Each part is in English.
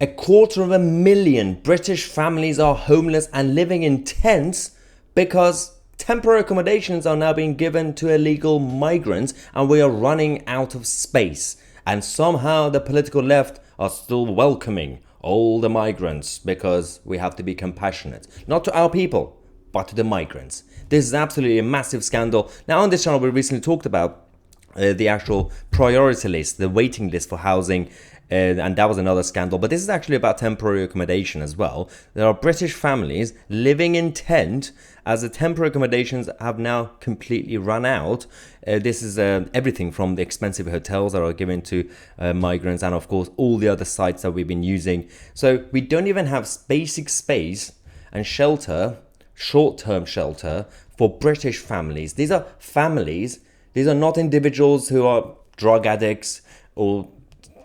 250,000 British families are homeless and living in tents because temporary accommodations are now being given to illegal migrants and we are running out of space. And somehow the political left are still welcoming all the migrants because we have to be compassionate. Not to our people, but to the migrants. This is absolutely a massive scandal. Now on this channel we recently talked about the actual priority list, the waiting list for housing, and that was another scandal. But this is actually about temporary accommodation as well. There are British families living in tent as the temporary accommodations have now completely run out. This is everything from the expensive hotels that are given to migrants and of course all the other sites that we've been using. So we don't even have basic space and shelter, short-term shelter for British families. These are families. These are not individuals who are drug addicts or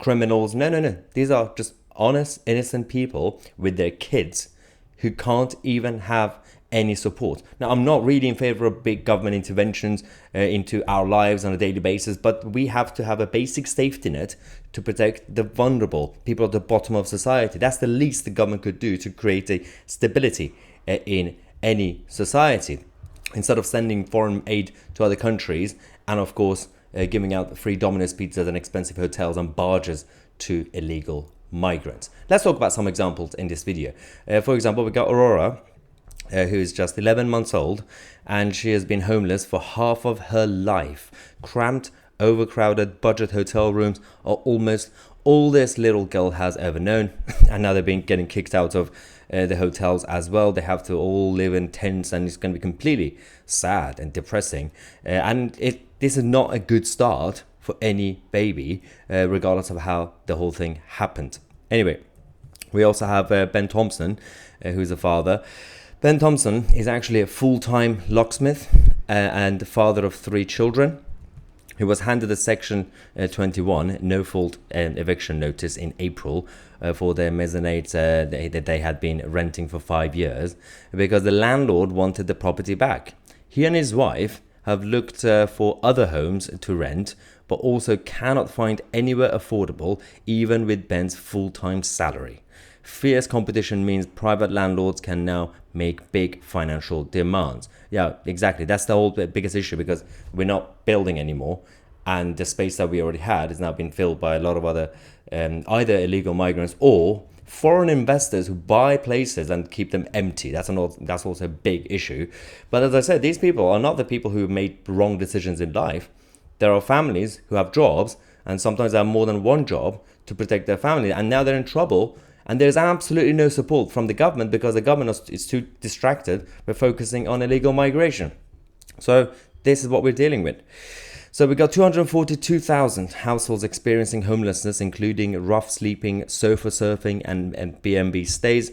criminals. No. These are just honest, innocent people with their kids who can't even have any support. Now, I'm not really in favor of big government interventions into our lives on a daily basis, but we have to have a basic safety net to protect the vulnerable, people at the bottom of society. That's the least the government could do to create a stability in any society, instead of sending foreign aid to other countries and of course giving out free Domino's pizzas and expensive hotels and barges to illegal migrants. Let's talk about some examples in this video. For example, we got Aurora, who is just 11 months old, and she has been homeless for half of her life. Cramped, overcrowded budget hotel rooms are almost all this little girl has ever known, and now they're getting kicked out of the hotels as well. They have to all live in tents, and it's going to be completely sad and depressing. This is not a good start for any baby, regardless of how the whole thing happened. Anyway, we also have Ben Thompson, who's a father. Ben Thompson is actually a full-time locksmith and the father of 3 children. He was handed a Section 21 no-fault eviction notice in April for their mezzanate that they had been renting for 5 years because the landlord wanted the property back. He and his wife have looked for other homes to rent, but also cannot find anywhere affordable, even with Ben's full-time salary. Fierce competition means private landlords can now make big financial demands. Yeah, exactly. That's the whole biggest issue, because we're not building anymore, and the space that we already had is now being filled by a lot of other either illegal migrants or foreign investors who buy places and keep them empty. That's also a big issue. But as I said, these people are not the people who made wrong decisions in life. There are families who have jobs, and sometimes they have more than one job to protect their family, and now they're in trouble. And there's absolutely no support from the government because the government is too distracted by focusing on illegal migration. So this is what we're dealing with. So we got 242,000 households experiencing homelessness, including rough sleeping, sofa surfing and B&B stays.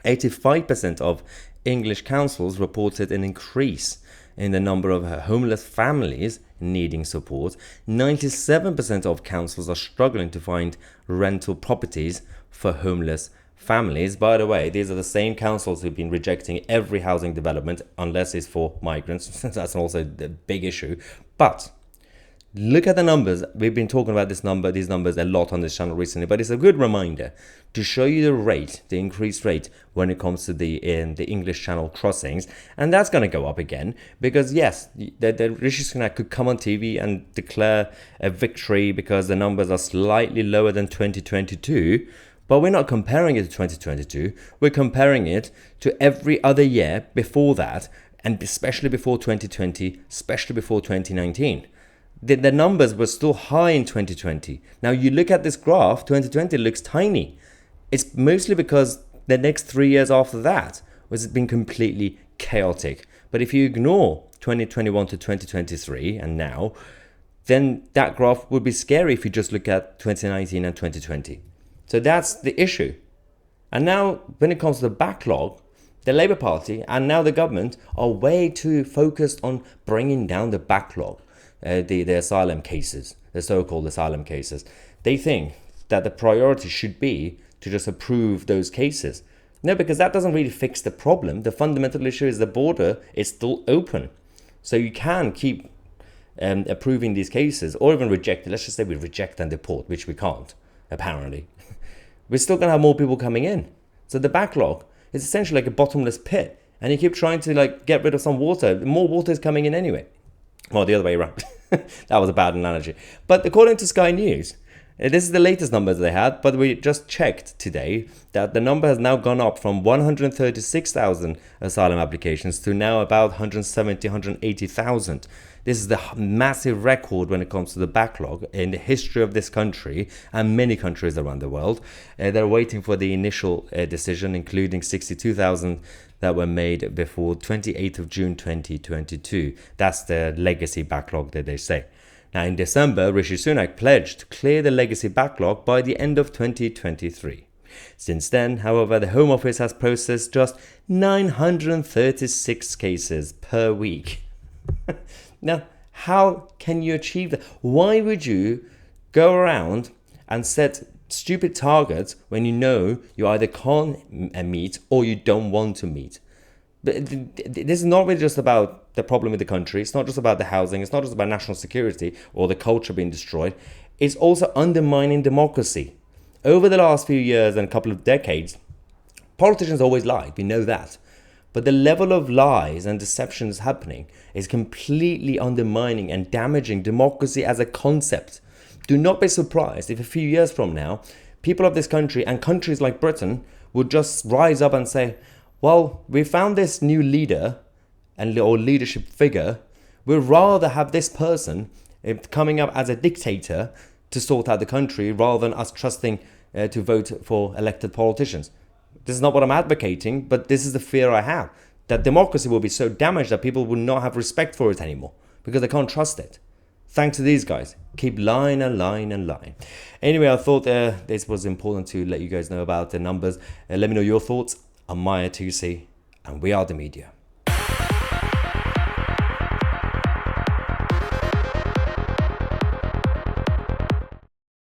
85% of English councils reported an increase in the number of homeless families needing support. 97% of councils are struggling to find rental properties for homeless families. By the way, these are the same councils who've been rejecting every housing development unless it's for migrants. That's also the big issue. But look at the numbers. We've been talking about these numbers a lot on this channel recently, but it's a good reminder to show you the increased rate when it comes to the English Channel crossings. And that's going to go up again because yes, the Rishi Sunak could come on TV and declare a victory because the numbers are slightly lower than 2022. But we're not comparing it to 2022. We're comparing it to every other year before that, and especially before 2020, especially before 2019. The numbers were still high in 2020. Now you look at this graph, 2020 looks tiny. It's mostly because the next 3 years after that was been completely chaotic. But if you ignore 2021 to 2023 and now, then that graph would be scary if you just look at 2019 and 2020. So that's the issue. And now when it comes to the backlog, the Labour Party and now the government are way too focused on bringing down the backlog, the asylum cases, the so-called asylum cases. They think that the priority should be to just approve those cases. No, because that doesn't really fix the problem. The fundamental issue is the border is still open. So you can keep approving these cases or even reject it. Let's just say we reject and deport, which we can't, apparently. we're still going to have more people coming in. So the backlog is essentially like a bottomless pit. And you keep trying to like get rid of some water. More water is coming in anyway. Well, the other way around. That was a bad analogy. But according to Sky News, this is the latest numbers they had, but we just checked today that the number has now gone up from 136,000 asylum applications to now about 170, 180,000. This is the massive record when it comes to the backlog in the history of this country and many countries around the world. They're waiting for the initial decision, including 62,000 that were made before 28th of June 2022. That's the legacy backlog that they say. Now, in December, Rishi Sunak pledged to clear the legacy backlog by the end of 2023. Since then, however, the Home Office has processed just 936 cases per week. Now, how can you achieve that? Why would you go around and set stupid targets when you know you either can't meet or you don't want to meet? But this is not really just about the problem with the country. It's not just about the housing. It's not just about national security or the culture being destroyed. It's also undermining democracy. Over the last few years and a couple of decades, politicians always lie. We know that. But the level of lies and deceptions happening is completely undermining and damaging democracy as a concept. Do not be surprised if a few years from now, people of this country and countries like Britain would just rise up and say, well, we found this new leader or leadership figure. We'd rather have this person coming up as a dictator to sort out the country rather than us trusting to vote for elected politicians. This is not what I'm advocating, but this is the fear I have, that democracy will be so damaged that people will not have respect for it anymore because they can't trust it. Thanks to these guys. Keep lying and lying and lying. Anyway, I thought this was important to let you guys know about the numbers. Let me know your thoughts. I'm Mahyar Tousi, and we are the media.